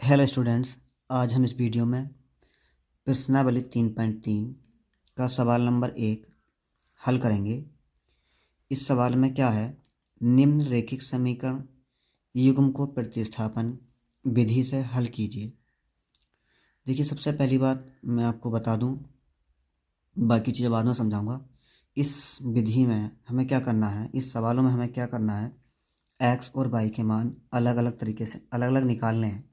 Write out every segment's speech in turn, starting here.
Hello students, आज हम इस वीडियो में प्रश्नावली 3.3 का सवाल नंबर 1 हल करेंगे। इस सवाल में क्या है, निम्न रैखिक समीकरण युग्म को प्रतिस्थापन विधि से हल कीजिए। देखिए, सबसे पहली बात मैं आपको बता दूं, बाकी चीज़ें बाद में समझाऊंगा। इस विधि में हमें क्या करना है, इस सवालों में हमें क्या करना है, एक्स और वाई के मान अलग अलग तरीके से अलग अलग निकालने हैं।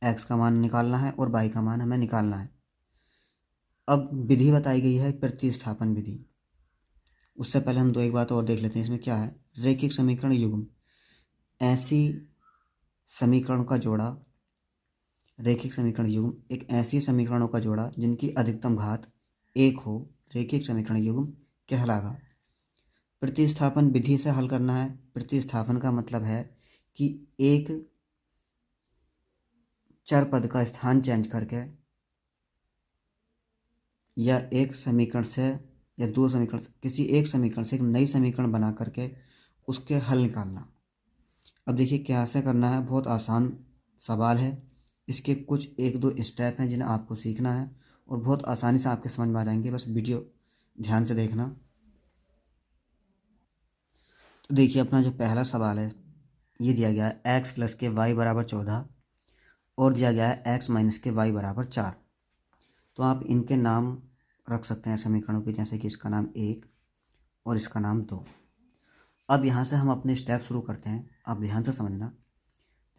एक्स का मान निकालना है और वाई का मान हमें निकालना है। अब विधि बताई गई है प्रतिस्थापन विधि। उससे पहले हम एक बात और देख लेते हैं। इसमें क्या है, रैखिक समीकरण युग्म, ऐसी समीकरणों का जोड़ा। रैखिक समीकरण युग्म एक ऐसी समीकरणों का जोड़ा जिनकी अधिकतम घात 1 हो, रैखिक समीकरण युग्म कहलाएगा। प्रतिस्थापन विधि से हल करना है। प्रतिस्थापन का मतलब है कि एक चर पद का स्थान चेंज करके या एक समीकरण से या दो समीकरण किसी एक समीकरण से एक नई समीकरण बना करके उसके हल निकालना। अब देखिए कैसे करना है, बहुत आसान सवाल है। इसके कुछ एक दो स्टेप हैं जिन्हें आपको सीखना है और बहुत आसानी से आपके समझ में आ जाएंगे। बस वीडियो ध्यान से देखना। तो देखिए, अपना जो पहला सवाल है ये दिया गया है एक्स प्लस के वाई बराबर 14 और दिया गया है एक्स माइनस के वाई बराबर 4। तो आप इनके नाम रख सकते हैं समीकरणों के, जैसे कि इसका नाम 1 और इसका नाम 2। अब यहाँ से हम अपने स्टेप शुरू करते हैं, आप ध्यान से समझना।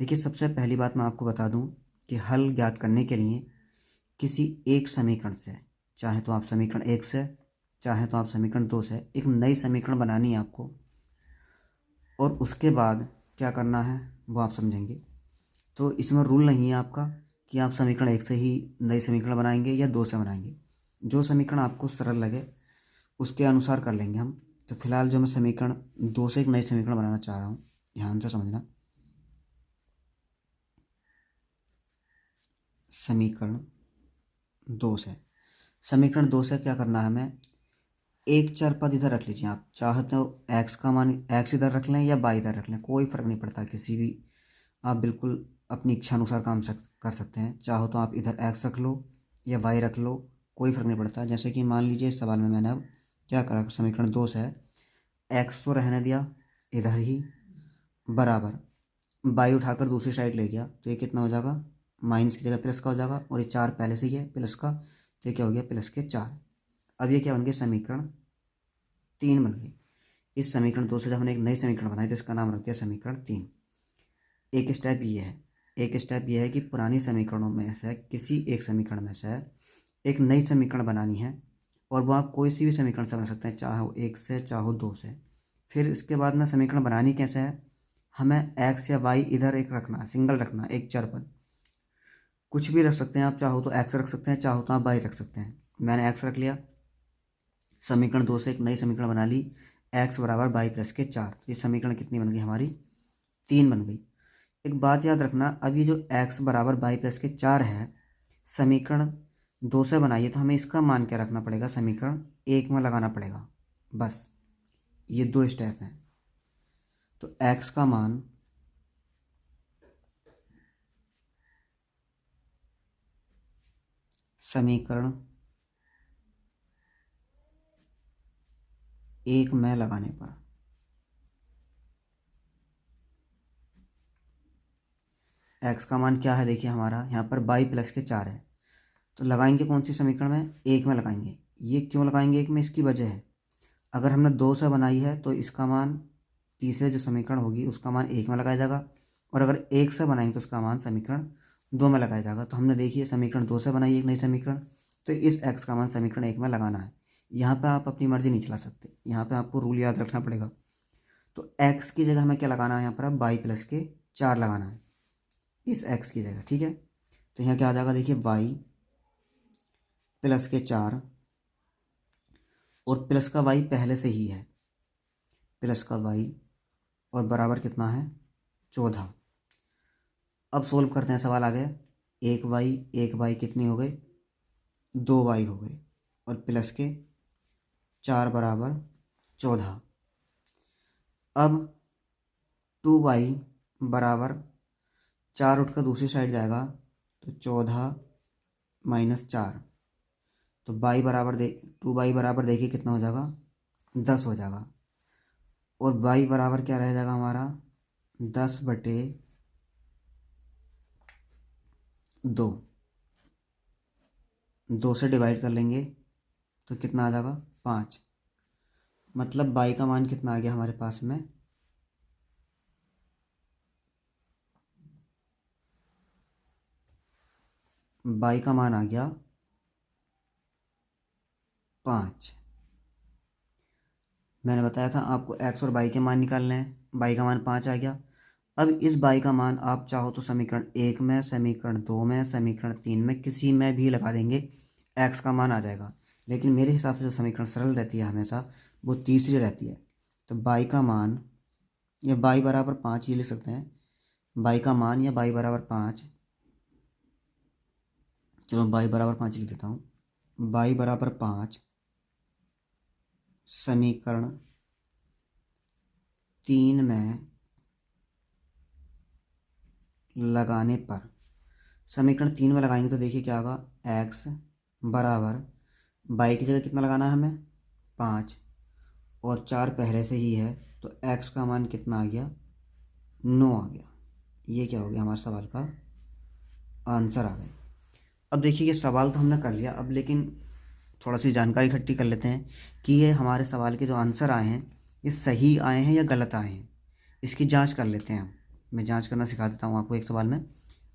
देखिए, सबसे पहली बात मैं आपको बता दूं कि हल ज्ञात करने के लिए किसी एक समीकरण से, चाहे तो आप समीकरण 1 से चाहे तो आप समीकरण 2 से एक नई समीकरण बनानी है आपको। और उसके बाद क्या करना है वो आप समझेंगे। तो इसमें रूल नहीं है आपका कि आप समीकरण 1 से ही नई समीकरण बनाएंगे या 2 से बनाएंगे। जो समीकरण आपको सरल लगे उसके अनुसार कर लेंगे हम। तो फिलहाल जो मैं समीकरण 2 से एक नई समीकरण बनाना चाह रहा हूँ, ध्यान से समझना। समीकरण 2 से क्या करना है हमें, एक चर पद इधर रख लीजिए। आप चाहते हो एक्स का मान एक्स इधर रख लें या वाई इधर रख लें, कोई फ़र्क नहीं पड़ता। किसी भी आप बिल्कुल अपनी इच्छा अनुसार काम कर सकते हैं। चाहो तो आप इधर एक्स रख लो या वाई रख लो, कोई फ़र्क नहीं पड़ता। जैसे कि मान लीजिए इस सवाल में मैंने अब क्या करा, समीकरण 2 से एक्स तो रहने दिया इधर ही, बराबर वाई उठाकर दूसरी साइड ले गया। तो ये कितना हो जाएगा, माइनस की जगह प्लस का हो जाएगा। और ये 4 पहले से ही है प्लस का, तो ये क्या हो गया, प्लस के 4। अब ये क्या बन गया, समीकरण 3 बन गई। इस समीकरण 2 से जब हमने एक नई समीकरण बनाई तो इसका नाम रख दिया समीकरण 3। एक स्टेप ये है कि पुरानी समीकरणों में से किसी एक समीकरण में से एक नई समीकरण बनानी है। और वो आप कोई सी भी समीकरण से बना सकते हैं, चाहे वो 1 से चाहे वो 2 से। फिर इसके बाद में समीकरण बनानी कैसे है, हमें एक्स या वाई इधर एक रखना, सिंगल रखना, एक चर पद। कुछ भी रख सकते हैं आप, चाहो तो एक्स रख सकते हैं, चाहो तो आप वाई रख सकते हैं। मैंने एक्स रख लिया, समीकरण 2 से एक नई समीकरण बना ली, एक्स बराबर वाई प्लस के 4। ये समीकरण कितनी बन गई हमारी, 3 बन गई। एक बात याद रखना, अब ये जो एक्स बराबर वाई प्लस के 4 है, समीकरण 2 से बनाइए तो हमें इसका मान क्या रखना पड़ेगा, समीकरण 1 में लगाना पड़ेगा। बस ये 2 स्टेप हैं। तो एक्स का मान समीकरण 1 में लगाने पर एक्स का मान क्या है, देखिए हमारा यहाँ पर वाई प्लस के 4 है। तो लगाएंगे कौन सी समीकरण में, 1 में लगाएंगे। ये क्यों लगाएंगे 1 में, इसकी वजह है, अगर हमने 2 से बनाई है तो इसका मान तीसरे जो समीकरण होगी उसका मान 1 में लगाया जाएगा। और अगर 1 से बनाएंगे तो उसका मान समीकरण 2 में लगाया जाएगा। तो हमने देखिए समीकरण 2 से बनाई एक नई समीकरण, तो इस एक्स का मान समीकरण 1 में लगाना है। यहाँ पर आप अपनी मर्जी नहीं चला सकते, यहाँ पर आपको रूल याद रखना पड़ेगा। तो एक्स की जगह हमें क्या लगाना है, यहाँ पर अब वाई प्लस के 4 लगाना है इस एक्स की जगह, ठीक है। तो यहाँ क्या आ जाएगा, देखिए वाई प्लस के 4 और प्लस का वाई पहले से ही है, प्लस का वाई और बराबर कितना है, 14। अब सोल्व करते हैं, सवाल आ गया, एक वाई कितनी हो गई, 2 वाई हो गई और प्लस के 4 बराबर 14। अब 2 वाई बराबर 4 उठकर दूसरी साइड जाएगा तो 14 माइनस 4, तो बाई बराबर 2 बाई बराबर देखिए कितना हो जाएगा, 10 हो जाएगा। और बाई बराबर क्या रह जाएगा हमारा, 10/2, 2 से डिवाइड कर लेंगे तो कितना आ जाएगा, 5। मतलब बाई का मान कितना आ गया हमारे पास में, बाई का मान आ गया 5। मैंने बताया था आपको एक्स और बाई के मान निकालने हैं, बाई का मान 5 आ गया। अब इस बाई का मान आप चाहो तो समीकरण 1 में, समीकरण 2 में, समीकरण 3 में, किसी में भी लगा देंगे, एक्स का मान आ जाएगा। लेकिन मेरे हिसाब से जो समीकरण सरल रहती है हमेशा, वो तीसरी रहती है। तो बाई का मान, या बाई बराबर 5 ये लिख सकते हैं, बाई का मान या बाई बराबर 5, चलो बाई बराबर 5 लिख देता हूँ। बाई बराबर 5 समीकरण 3 में लगाने पर, समीकरण 3 में लगाएंगे तो देखिए क्या होगा, एक्स बराबर, बाई की जगह कितना लगाना है हमें, 5, और 4 पहले से ही है, तो एक्स का मान कितना आ गया, 9 आ गया। ये क्या हो गया, हमारे सवाल का आंसर आ गया। अब देखिए ये सवाल तो हमने कर लिया, अब लेकिन थोड़ा सी जानकारी इकट्ठी कर लेते हैं कि ये हमारे सवाल के जो आंसर आए हैं ये सही आए हैं या गलत आए हैं। इसकी जांच कर लेते हैं हम। मैं जांच करना सिखा देता हूँ आपको एक सवाल में,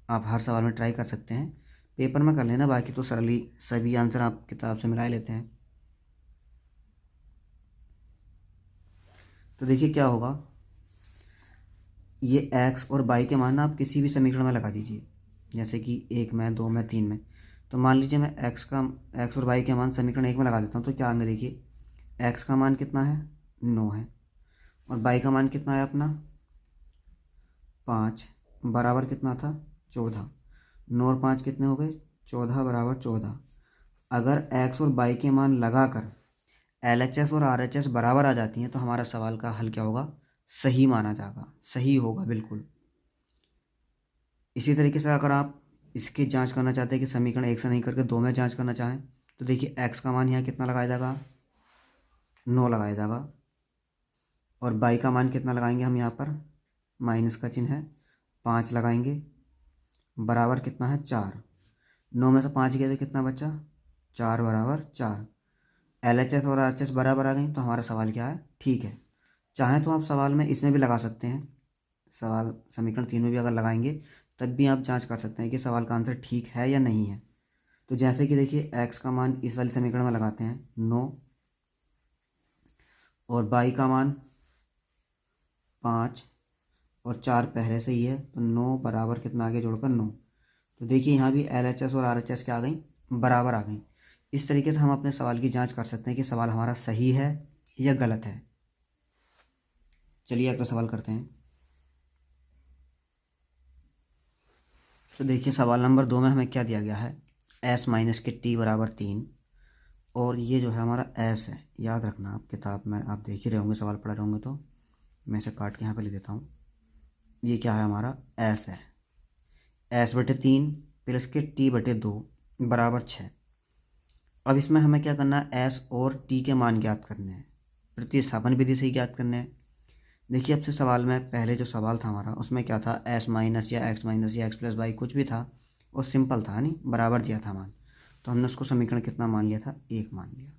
आप हर सवाल में ट्राई कर सकते हैं, पेपर में कर लेना, बाकी तो सरली सभी आंसर आप किताब से मिला लेते हैं। तो देखिए क्या होगा, ये एक्स और बाई के मान आप किसी भी समीकरण में लगा दीजिए, जैसे कि 1 में, 2 में, 3 में। तो मान लीजिए मैं एक्स और बाई के मान समीकरण 1 में लगा देता हूँ, तो क्या आएंगे देखिए, एक्स का मान कितना है, 9 है, और बाई का मान कितना है अपना, 5, बराबर कितना था, 14। 9 और 5 कितने हो गए, 14 बराबर 14। अगर एक्स और बाई के मान लगाकर LHS और RHS बराबर आ जाती हैं तो हमारा सवाल का हल क्या होगा, सही माना जाएगा, सही होगा बिल्कुल। इसी तरीके से अगर आप इसकी जांच करना चाहते हैं कि समीकरण 1 से नहीं करके 2 में जांच करना चाहें, तो देखिए एक्स का मान यहाँ कितना लगाया जाएगा, 9 लगाया जाएगा, और बाई का मान कितना लगाएंगे हम यहाँ पर, माइनस का चिन्ह है, 5 लगाएंगे, बराबर कितना है, 4। 9 में से 5 गए तो कितना बचा, 4 बराबर 4। LHS और RHS बराबर आ गई, तो हमारा सवाल क्या है, ठीक है। चाहें तो आप सवाल में इसमें भी लगा सकते हैं, सवाल समीकरण 3 में भी अगर लगाएंगे तब भी आप जांच कर सकते हैं कि सवाल का आंसर ठीक है या नहीं है। तो जैसे कि देखिए एक्स का मान इस वाले समीकरण में लगाते हैं 9, और बाई का मान 5, और 4 पहले से ही है, तो 9 बराबर कितना आगे जोड़कर 9। तो देखिए यहाँ भी LHS और RHS क्या आ गई, बराबर आ गई। इस तरीके से हम अपने सवाल की जांच कर सकते हैं कि सवाल हमारा सही है या गलत है। चलिए अगला सवाल करते हैं। तो देखिए सवाल नंबर 2 में हमें क्या दिया गया है, s माइनस के t बराबर 3, और ये जो है हमारा s है, याद रखना आप किताब में आप देख ही रहे होंगे, सवाल पढ़ रहे होंगे, तो मैं इसे काट के यहाँ पे लिख देता हूँ। ये क्या है हमारा s है, s/3 प्लस के t/2 बराबर 6। अब इसमें हमें क्या करना है, s और t के मान ज्ञात करने हैं, प्रतिस्थापन विधि से ही ज्ञात करने हैं। देखिए अब से सवाल में पहले जो सवाल था हमारा उसमें क्या था, s माइनस या x माइनस या x प्लस वाई कुछ भी था, और सिंपल था, नहीं बराबर दिया था मान, तो हमने उसको समीकरण कितना मान लिया था, 1 मान लिया,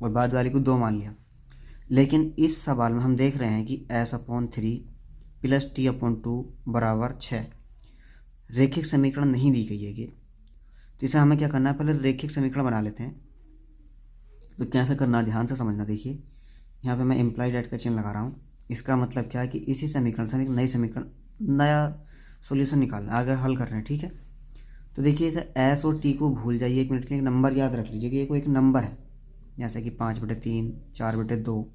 और बाद वाली को 2 मान लिया। लेकिन इस सवाल में हम देख रहे हैं कि s/3 प्लस t/2 बराबर 6 रेखिक समीकरण नहीं दी गई है ये, तो इसे हमें क्या करना है, पहले रेखिक समीकरण बना लेते हैं। तो कैसे करना, ध्यान से समझना। देखिए यहाँ पे मैं इम्प्लाइड एट का चिन्ह लगा रहा हूँ, इसका मतलब क्या है कि इसी समीकरण से एक नई समीकरण, नया सॉल्यूशन निकालना, आगे हल कर रहे हैं, ठीक है। तो देखिए इसे s और t को भूल जाइए, 1 मिनट के लिए एक नंबर याद रख लीजिए कि ये कोई एक नंबर है, जैसे कि 5/3, 4/2।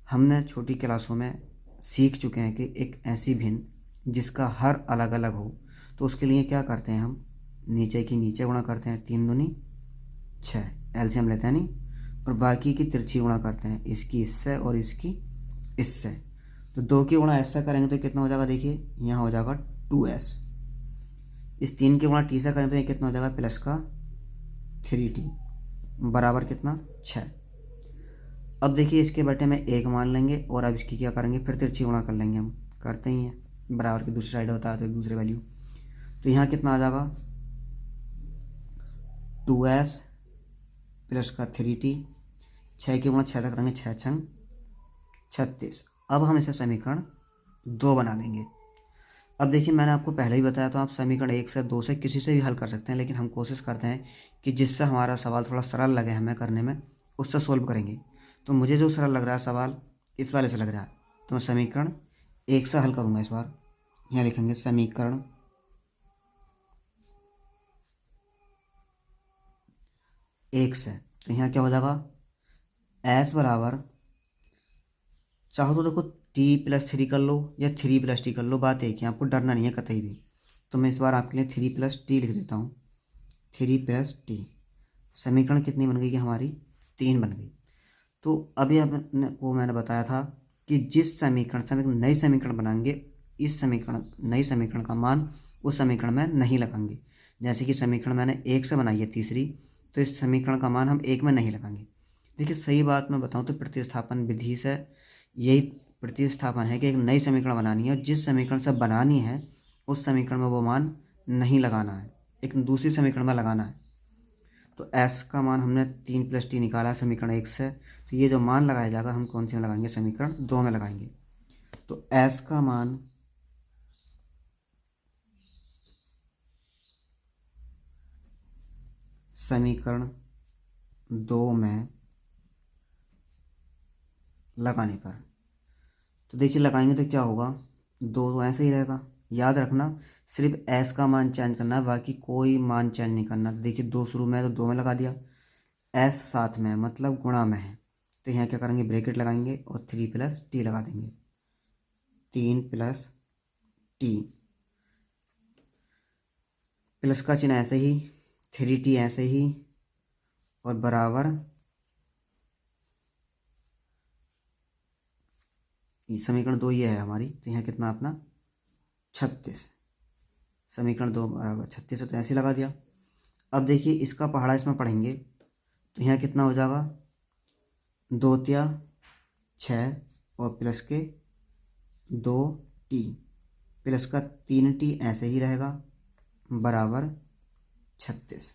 हमने छोटी क्लासों में सीख चुके हैं कि एक ऐसी भिन्न जिसका हर अलग अलग हो, तो उसके लिए क्या करते हैं, हम नीचे की नीचे गुणा करते हैं, 3 दूनी 6, एलसीएम लेते हैं नहीं, और बाकी की तिरछी गुणा करते हैं, इसकी इससे और इसकी इससे। तो 2 की गुणा s से करेंगे तो कितना हो जाएगा, देखिए यहाँ हो जाएगा 2s, इस 3 के गुणा टी से करें तो ये कितना हो जाएगा प्लस का 3t बराबर कितना 6। अब देखिए इसके बटे में 1 मान लेंगे और अब इसकी क्या करेंगे फिर तिरछी गुणा कर लेंगे, हम करते ही हैं, बराबर की दूसरी साइड होता है तो एक दूसरे वैल्यू। तो यहाँ कितना आ जाएगा 2s प्लस का 3t, 6 के गुणा 6 से करेंगे 6 छंग 36। अब हम इसे समीकरण 2 बना देंगे। अब देखिए मैंने आपको पहले ही बताया तो आप समीकरण 1 से 2 से किसी से भी हल कर सकते हैं, लेकिन हम कोशिश करते हैं कि जिससे हमारा सवाल थोड़ा सरल लगे हमें करने में उससे सोल्व करेंगे। तो मुझे जो सरल लग रहा है सवाल इस वाले से लग रहा है, तो मैं समीकरण 1 से हल करूँगा इस बार। यहाँ लिखेंगे समीकरण 1 से, तो यहाँ क्या हो जाएगा s बराबर, चाहो तो देखो t+3 कर लो या 3+t कर लो, बात एक ही, आपको डरना नहीं है कतई भी। तो मैं इस बार आपके लिए 3+t लिख देता हूँ, 3+t। समीकरण कितनी बन गई कि हमारी 3 बन गई। तो अभी आपको मैंने बताया था कि जिस समीकरण नई समीकरण बनाएंगे, इस समीकरण नई समीकरण का मान उस समीकरण में नहीं लगाएंगे। जैसे कि समीकरण मैंने 1 से बनाई है तीसरी, तो इस समीकरण का मान हम 1 में नहीं लगाएंगे। देखिए सही बात मैं बताऊं तो प्रतिस्थापन विधि से यही प्रतिस्थापन है कि एक नई समीकरण बनानी है और जिस समीकरण से बनानी है उस समीकरण में वो मान नहीं लगाना है, एक दूसरी समीकरण में लगाना है। तो s का मान हमने 3+t निकाला समीकरण 1 से, तो ये जो मान लगाया जाएगा हम कौन से में लगाएंगे समीकरण 2 में लगाएंगे। तो s का मान समीकरण 2 में लगाने पर, तो देखिए लगाएंगे तो क्या होगा, 2 तो ऐसे ही रहेगा। याद रखना सिर्फ s का मान चेंज करना है, बाकी कोई मान चेंज नहीं करना। तो देखिए 2 शुरू में है तो 2 में लगा दिया, s साथ में है मतलब गुणा में है, तो यहाँ क्या करेंगे ब्रैकेट लगाएंगे और 3+t लगा देंगे, 3+t, प्लस का चिन्ह ऐसे ही, 3t ऐसे ही, और बराबर समीकरण 2 ये है हमारी। तो यहाँ कितना अपना 36, समीकरण 2 बराबर 36 तो ऐसे लगा दिया। अब देखिए इसका पहाड़ा इसमें पढ़ेंगे तो यहाँ कितना हो जाएगा 2 तिया 6 और प्लस के 2t, प्लस का 3t ऐसे ही रहेगा बराबर 36।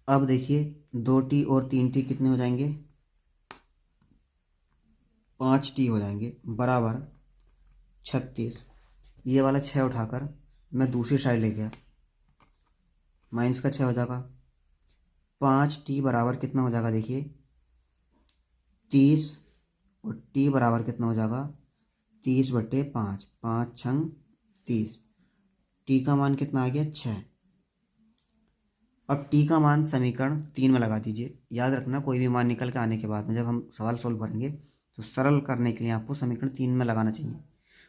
अब देखिए 2t और 3t कितने हो जाएंगे 5t हो जाएंगे बराबर 36। ये वाला 6 उठाकर मैं दूसरी साइड ले गया, माइनस का 6 हो जाएगा, 5t बराबर कितना हो जाएगा देखिए 30, और t बराबर कितना हो जाएगा 30/5, 5 छंग 30, t का मान कितना आ गया 6। अब t का मान समीकरण 3 में लगा दीजिए। याद रखना कोई भी मान निकल के आने के बाद में जब हम सवाल सोल्व करेंगे तो सरल करने के लिए आपको समीकरण 3 में लगाना चाहिए।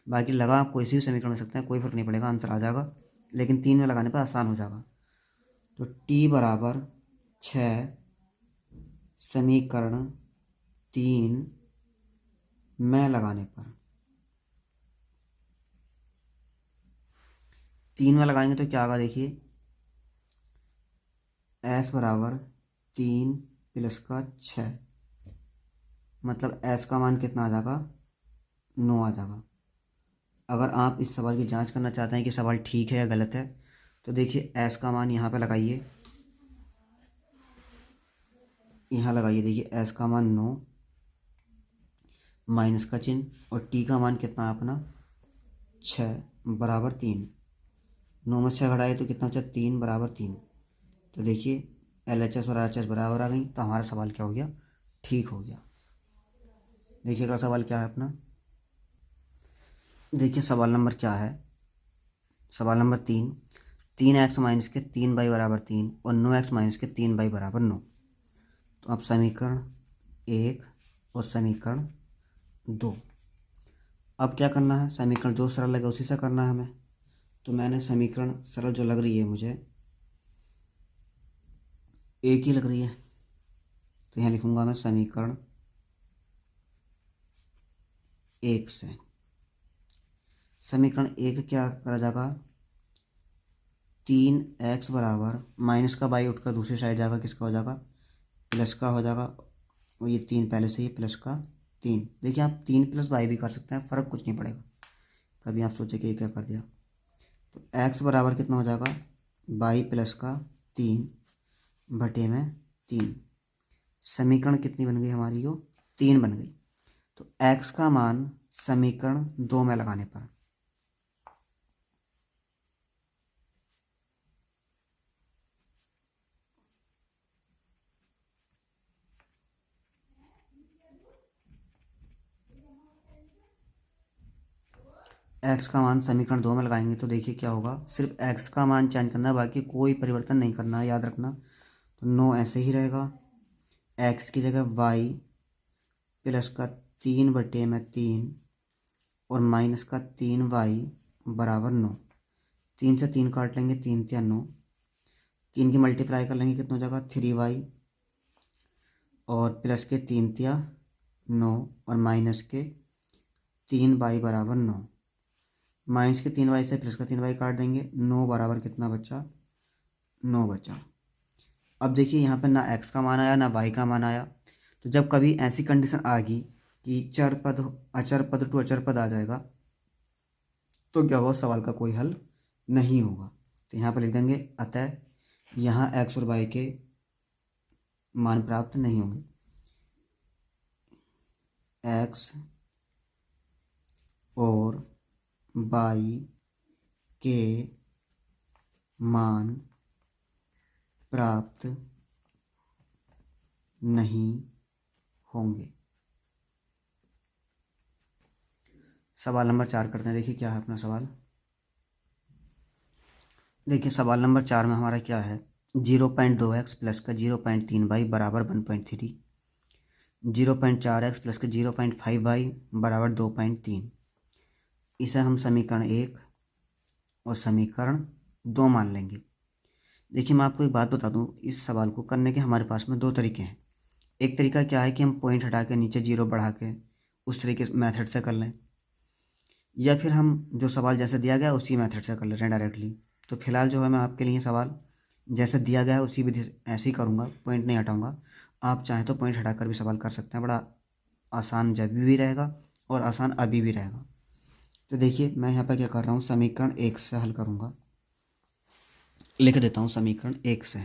बाकी लगा आप कोई सी भी समीकरण हो सकते हैं, कोई फर्क नहीं पड़ेगा, आंसर आ जाएगा, लेकिन 3 में लगाने पर आसान हो जाएगा। तो t बराबर 6 समीकरण 3 में लगाने पर, 3 में लगाएंगे तो क्या आएगा देखिए s बराबर 3 प्लस का 6, मतलब s का मान कितना आ जाएगा 9 आ जाएगा। अगर आप इस सवाल की जांच करना चाहते हैं कि सवाल ठीक है या गलत है तो देखिए s का मान यहाँ पे लगाइए, यहाँ लगाइए, देखिए s का मान 9 माइनस का चिन्ह और t का मान कितना अपना 6 बराबर 3, 9 में 6 घटाए तो कितना बचा 3 बराबर 3। तो देखिए LHS और RHS बराबर आ गई, तो हमारा सवाल क्या हो गया ठीक हो गया। देखिए अगला सवाल क्या है अपना, देखिए सवाल नंबर क्या है, सवाल नंबर 3, 3x माइनस के 3y बराबर 3 और 9x माइनस के 3y बराबर 9। तो अब समीकरण 1 और समीकरण 2, अब क्या करना है, समीकरण जो सरल लगे उसी से करना है हमें। तो मैंने समीकरण सरल जो लग रही है मुझे एक ही लग रही है, तो यहाँ लिखूंगा मैं समीकरण 1 से, समीकरण एक क्या करा जाएगा, 3x बराबर माइनस का बाई उठकर दूसरी साइड जाएगा, किसका हो जाएगा, प्लस का हो जाएगा। और ये 3 पहले से ही प्लस का 3, देखिए आप 3 प्लस बाई भी कर सकते हैं, फ़र्क कुछ नहीं पड़ेगा। कभी आप सोचे कि ये क्या कर दिया, तो x बराबर कितना हो जाएगा, बाई प्लस का 3 बटे में 3। समीकरण कितनी बन गई हमारी, यो 3 बन गई। तो x का मान समीकरण 2 में लगाने पर x का मान समीकरण 2 में लगाएंगे तो देखिए क्या होगा, सिर्फ x का मान चेंज करना है, बाकी कोई परिवर्तन नहीं करना है, याद रखना। तो 9 ऐसे ही रहेगा, x की जगह y प्लस का 3 बटे में 3 और माइनस का 3y बराबर 9। 3 से 3 काट लेंगे, 3 तिया 9, 3 की मल्टीप्लाई कर लेंगे, कितना हो जाएगा 3y और प्लस के 3 तिया 9 और माइनस के 3y बराबर 9। माइनस के 3y से प्लस का 3y काट देंगे, 9 बराबर कितना बचा, 9 बचा। अब देखिए यहाँ पर ना x का मान आया ना y का मान आया। तो जब कभी ऐसी कंडीशन आ गई कि चर पद अचर पद टू अचर पद आ जाएगा तो क्या होगा, सवाल का कोई हल नहीं होगा। तो यहाँ पर लिख देंगे अतः यहाँ x और y के मान प्राप्त नहीं होंगे। x और y के मान प्राप्त नहीं होंगे। सवाल नंबर 4 करते हैं, देखिए क्या है अपना सवाल। देखिए सवाल नंबर 4 में हमारा क्या है, 0.2x प्लस का 0.3y बराबर 1.3, 0.4x प्लस का 0.5y बराबर 2.3। इसे हम समीकरण 1 और समीकरण 2 मान लेंगे। देखिए मैं आपको एक बात बता दूं, इस सवाल को करने के हमारे पास में 2 तरीके हैं। एक तरीका क्या है कि हम पॉइंट हटा के नीचे 0 बढ़ा के उस तरीके मेथड से कर लें, या फिर हम जो सवाल जैसे दिया गया उसी मेथड से कर लेते हैं डायरेक्टली। तो फिलहाल जो है मैं आपके लिए सवाल जैसे दिया गया है उसी विधि से ऐसे ही करूँगा, पॉइंट नहीं हटाऊँगा। आप चाहें तो पॉइंट हटाकर भी सवाल कर सकते हैं, बड़ा आसान जब भी रहेगा और आसान अभी भी रहेगा। तो देखिए मैं यहाँ पर क्या कर रहा हूँ, समीकरण 1 से हल करूँगा। लिख देता हूँ समीकरण 1 से।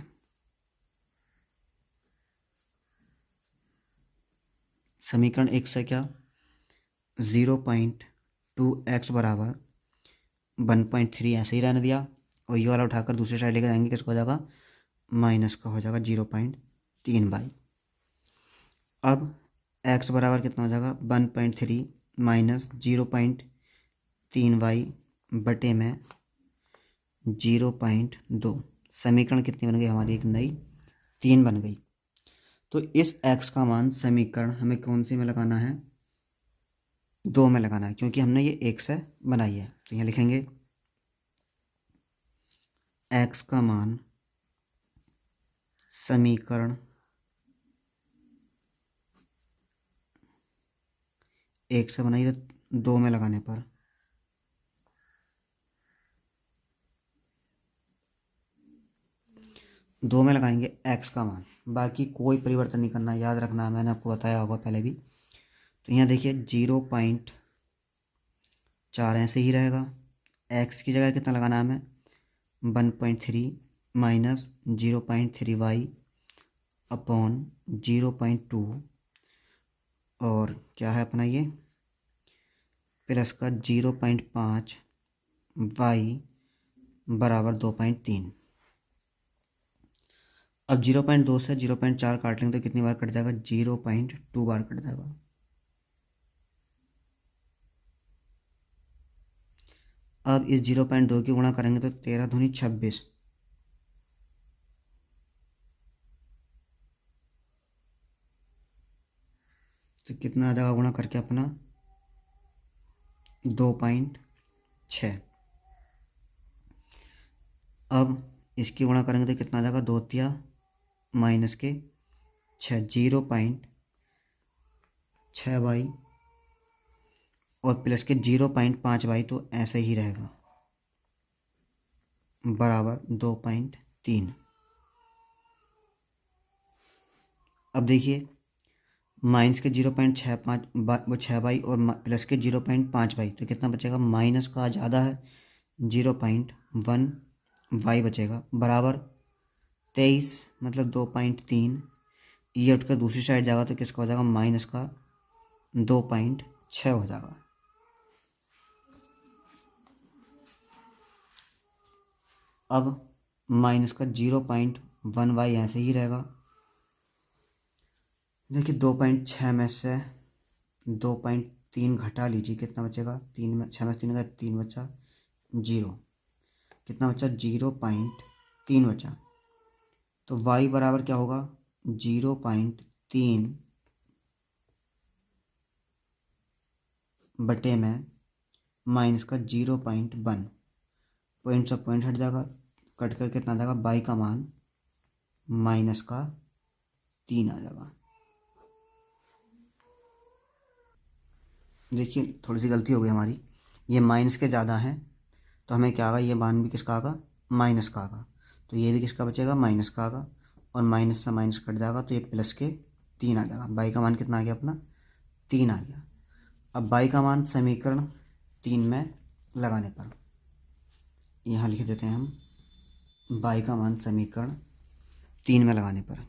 समीकरण 1 से क्या, 0.2x बराबर 1.3 ऐसे ही रहने दिया, और ये वाला उठाकर दूसरी साइड लेकर जाएंगे, किसका हो जाएगा, माइनस का हो जाएगा 0.3y। अब x बराबर कितना हो जाएगा, 1.3 माइनस 0.3y बटे में 0.2। समीकरण कितनी बन गई हमारी, एक नई 3 बन गई। तो इस x का मान समीकरण हमें कौन सी में लगाना है, 2 में लगाना है, क्योंकि हमने ये 1 से बनाई है। तो यहाँ लिखेंगे x का मान समीकरण 1 से बनाई, तो 2 में लगाने पर दो में लगाएंगे x का मान, बाकी कोई परिवर्तन नहीं करना, याद रखना है, मैंने आपको बताया होगा पहले भी। तो यहाँ देखिए 0.4 ऐसे ही रहेगा, x की जगह कितना लगाना है हमें, 1.3 माइनस 0.3y अपॉन 0.2, और क्या है अपना ये प्लस का 0.5 y बराबर 2.3। अब 0.2 से 0.4 काट लेंगे तो कितनी बार कट जाएगा, 0.2 बार कट जाएगा। अब इस 0.2 की गुणा करेंगे तो 13 दूनी 26, तो कितना आ जाएगा गुणा करके अपना 2.6। अब इसकी गुणा करेंगे तो कितना आ जाएगा, 2 तिया माइनस के 6, 0.6y और प्लस के 0.5 तो ऐसे ही रहेगा, बराबर 2.3। अब देखिए माइनस के 0.65 वो 6 बाई और प्लस के 0.5 तो कितना बचेगा, माइनस का ज़्यादा है 0.1 बचेगा, बराबर 23 मतलब 2.3। ये उठकर दूसरी साइड जाएगा तो किसका हो जाएगा, माइनस का 2.6 हो जाएगा। अब माइनस का 0.1 ऐसे ही रहेगा। देखिए 2.6 में से 2.3 घटा लीजिए, कितना बचेगा, 3 में 6 में से 3 का 3 बचा, 0 कितना बचा, 0.3 बचा। तो y बराबर क्या होगा, 0.3 बटे में माइनस का 0.1, पॉइंट से पॉइंट हट जाएगा, कट कर कितना आ जाएगा, y का मान माइनस का 3 आ जाएगा। देखिए थोड़ी सी गलती हो गई हमारी, ये माइनस के ज़्यादा हैं तो हमें क्या आगा, ये मान भी किसका आगा, माइनस का आगा, तो ये भी किसका बचेगा, माइनस का आगा, और माइनस से माइनस कट जाएगा तो ये प्लस के 3 आ जाएगा। बाई का मान कितना आ गया अपना, 3 आ गया। अब बाई का मान समीकरण 3 में लगाने पर यहाँ लिख देते हैं हम, बाई का मान समीकरण 3 में लगाने पर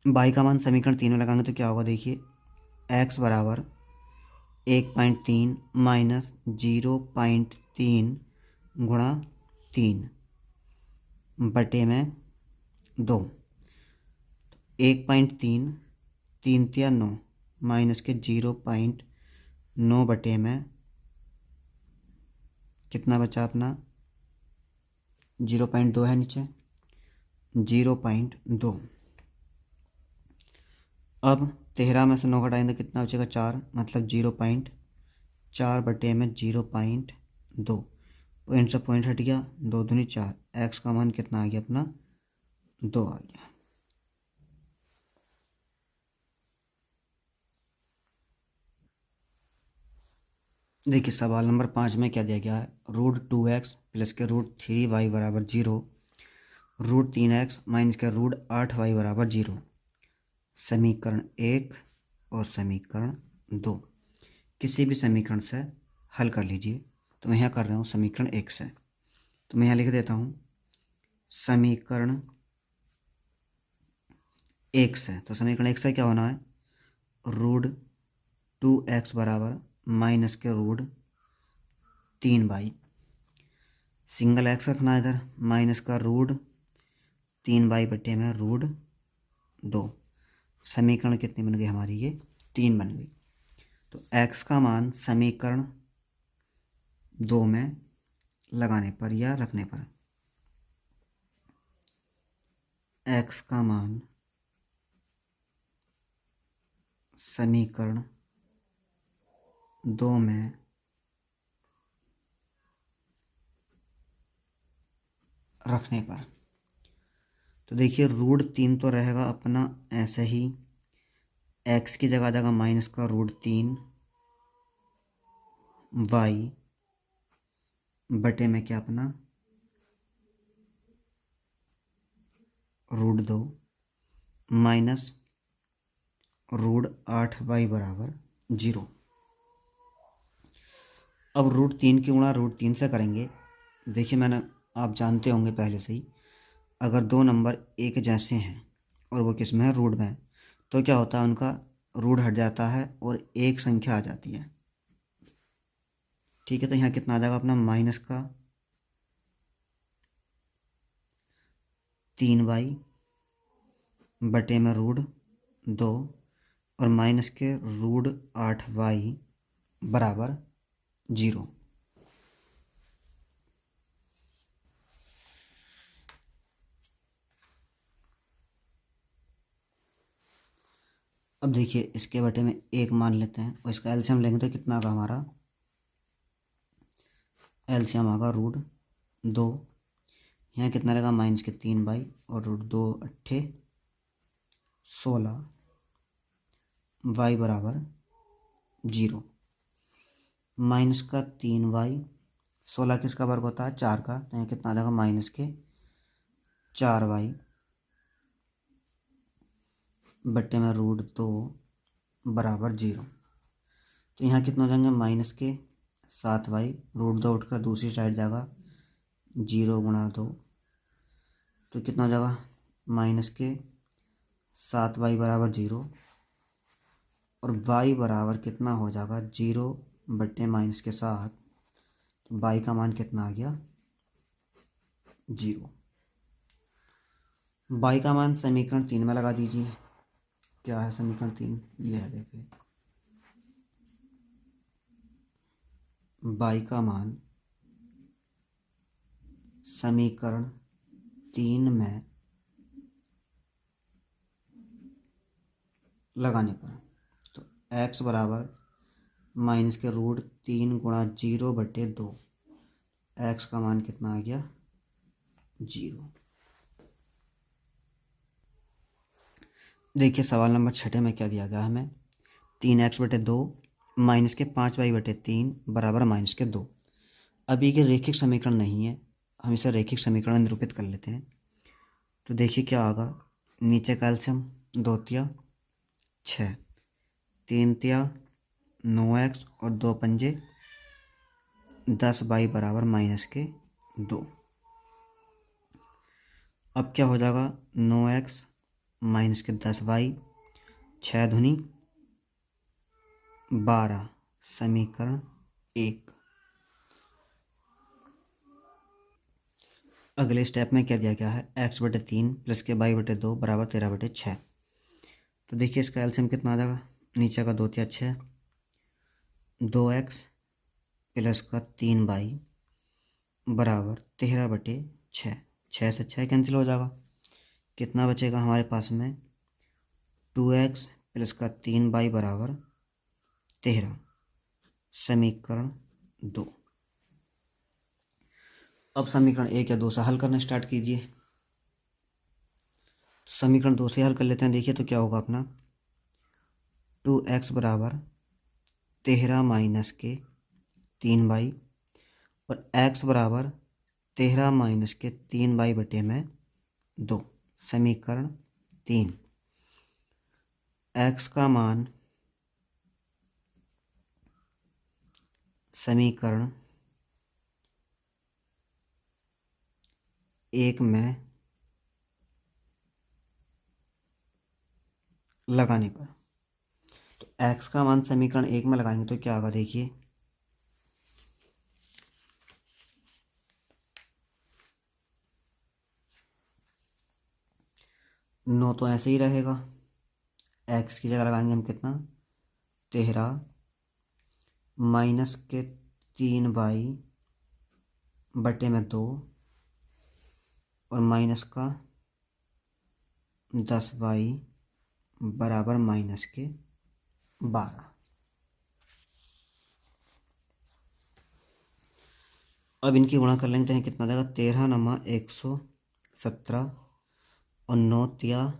बाई का मान समीकरण 3 में लगाएंगे तो क्या होगा, देखिए x बराबर 1.3 माइनस 0.3 गुणा 3 बटे में 2, 1.3 3 तिया 9 माइनस के 0.9 बटे में कितना बचा अपना, 0.2 है नीचे, 0.2। अब 13 में से 9 घटाएंगे तो कितना बचेगा, 4 मतलब 0.4 बटे में 0.2, पॉइंट से पॉइंट हट गया, 2 दूनी 4, एक्स का मान कितना आ गया अपना, 2 आ गया। देखिए सवाल नंबर 5 में क्या दिया गया है, √2x प्लस के √3y बराबर 0, √3x माइनस के √8y बराबर 0, समीकरण 1 और समीकरण 2 किसी भी समीकरण से हल कर लीजिए। तो मैं यहाँ कर रहा हूँ समीकरण 1 से, तो मैं यहाँ लिख देता हूँ समीकरण 1 से। तो समीकरण 1 से क्या होना है, √2x बराबर माइनस के √3y, सिंगल एक्स रखना है इधर, माइनस का √3y बटे में √2, समीकरण कितनी बन गई हमारी, ये 3 बन गई। तो x का मान समीकरण 2 में लगाने पर या रखने पर, x का मान समीकरण 2 में रखने पर, तो देखिए √3 तो रहेगा अपना ऐसे ही, x की जगह आ जाएगा माइनस का √3 y बटे में क्या अपना √2 माइनस √8y बराबर 0। अब √3 की गुणा √3 से करेंगे। देखिए मैंने, आप जानते होंगे पहले से ही, अगर दो नंबर एक जैसे हैं और वो किस में है, रूट में है, तो क्या होता है, उनका रूट हट जाता है और एक संख्या आ जाती है। ठीक है, तो यहाँ कितना आ जाएगा अपना, माइनस का 3y बटे में √2 और माइनस के √8y बराबर 0। अब देखिए इसके बटे में एक मान लेते हैं और इसका एलसीएम लेंगे तो कितना आगा हमारा, एलसीएम आगा √2, यहाँ कितना रहेगा -3 और √2 अट्ठे 16, y बराबर 0। -3y, 16 किसका वर्ग होता है 4 का, तो यहाँ कितना आ जाएगा -4y बट्टे में √2 बराबर 0। तो यहाँ कितना हो जाएंगे -7y, √2 उठकर दूसरी साइड जाएगा 0 × 2, तो कितना हो जाएगा -7y बराबर 0 और y बराबर कितना हो जाएगा 0 बट्टे -7, तो y का मान कितना आ गया 0। y का मान समीकरण 3 में लगा दीजिए। क्या है समीकरण 3, ये है देखिए, y का मान समीकरण 3 में लगाने पर, तो x बराबर -3 × 0 बटे 2, x का मान कितना आ गया 0। देखिए सवाल नंबर 6 में क्या दिया गया हमें, 3x बटे 2 -5y बटे 3 बराबर -2। अभी के रैखिक समीकरण नहीं है, हम इसे रैखिक समीकरण निरूपित कर लेते हैं। तो देखिए क्या होगा, नीचे का एलसीएम 2 तिया 6, 3 तिया 9x और 2 पंजे 10y बराबर -2। अब क्या हो जाएगा 9x -10y 6 दूनी 12, समीकरण 1। अगले स्टेप में क्या दिया गया है, x बटे 3 प्लस के y बटे 2 बराबर 13 बटे 6। तो देखिए इसका एलसीएम कितना आ जाएगा, नीचे का 2 तिया 6, 2x प्लस का 3y बराबर 13 बटे 6, 6 से 6 कैंसिल हो जाएगा, कितना बचेगा हमारे पास में 2x प्लस का 3y बराबर 13, समीकरण 2। अब समीकरण 1 या 2 से हल करना स्टार्ट कीजिए। समीकरण 2 से हल कर लेते हैं। देखिए तो क्या होगा अपना 2x बराबर 13 माइनस के 3y और x बराबर 13 माइनस के 3y बटे में 2, समीकरण 3। x का मान समीकरण 1 में लगाने पर, तो x का मान समीकरण 1 में लगाएंगे तो क्या होगा, देखिए 9 तो ऐसे ही रहेगा, x की जगह लगाएंगे हम कितना 13 माइनस के 3y बटे में 2 और माइनस का 10y बराबर -12। अब इनकी गुणा कर लेंगे तो यहाँ कितना देगा 13 नमा 117 और 9 तिया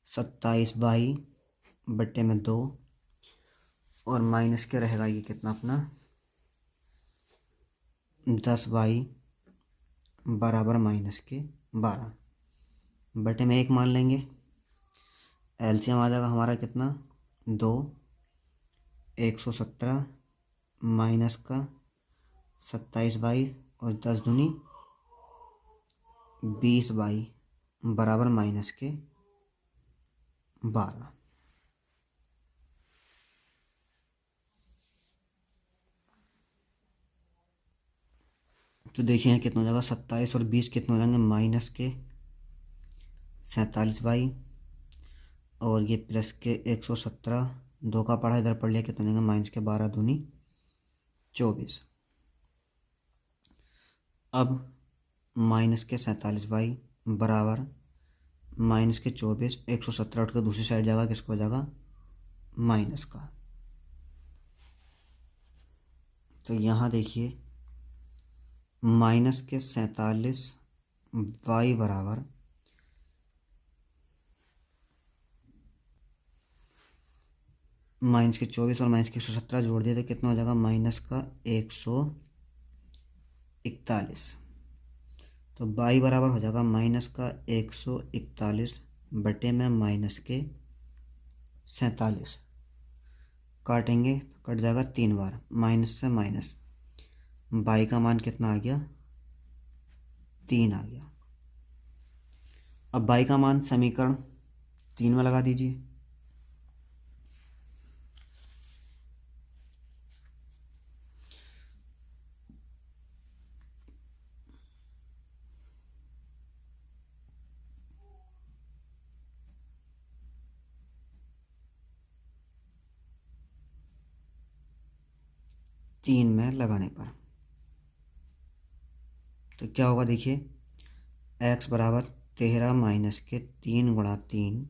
27y बटे में 2 और माइनस के रहेगा ये कितना अपना 10y बराबर -12 बटे में 1 मान लेंगे, एलसीएम आ जाएगा हमारा कितना 2, 117 माइनस का 27y और 10 दूनी 20y बराबर -12। तो देखिए यहाँ कितना हो जाएगा 27 और 20 कितना हो जाएंगे -47y और ये प्लस के 117, 2 का पढ़ा इधर पढ़ लिया, कितना हो जाएंगे -12 दूनी 24। अब -47y बराबर -24, 117 उठ कर दूसरी साइड जाएगा, किसको हो जाएगा माइनस का। तो यहाँ देखिए माइनस के 47 y बराबर माइनस के 24 और माइनस के 117 जोड़ दिए तो कितना हो जाएगा, माइनस का 141। तो y बराबर हो जाएगा माइनस का 141 बटे में माइनस के 47। काटेंगे तो कट जाएगा 3 बार, माइनस से माइनस। y का मान कितना आ गया, 3 आ गया। अब y का मान समीकरण 3 में लगा दीजिए। तीन में लगाने पर तो क्या होगा, देखिए x बराबर 13 माइनस के 3 गुणा 3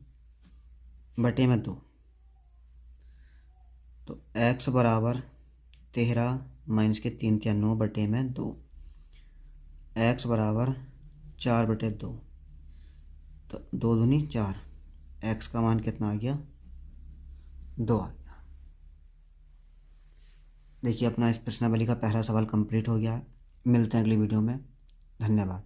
बटे में 2। तो x बराबर 13 माइनस के 3 या 9 बटे में 2। x बराबर 4 बटे 2, तो 2 दूनी 4। x का मान कितना आ गया, 2 आ गया। देखिए अपना इस प्रश्नावली का पहला सवाल कंप्लीट हो गया है। मिलते हैं अगली वीडियो में। धन्यवाद।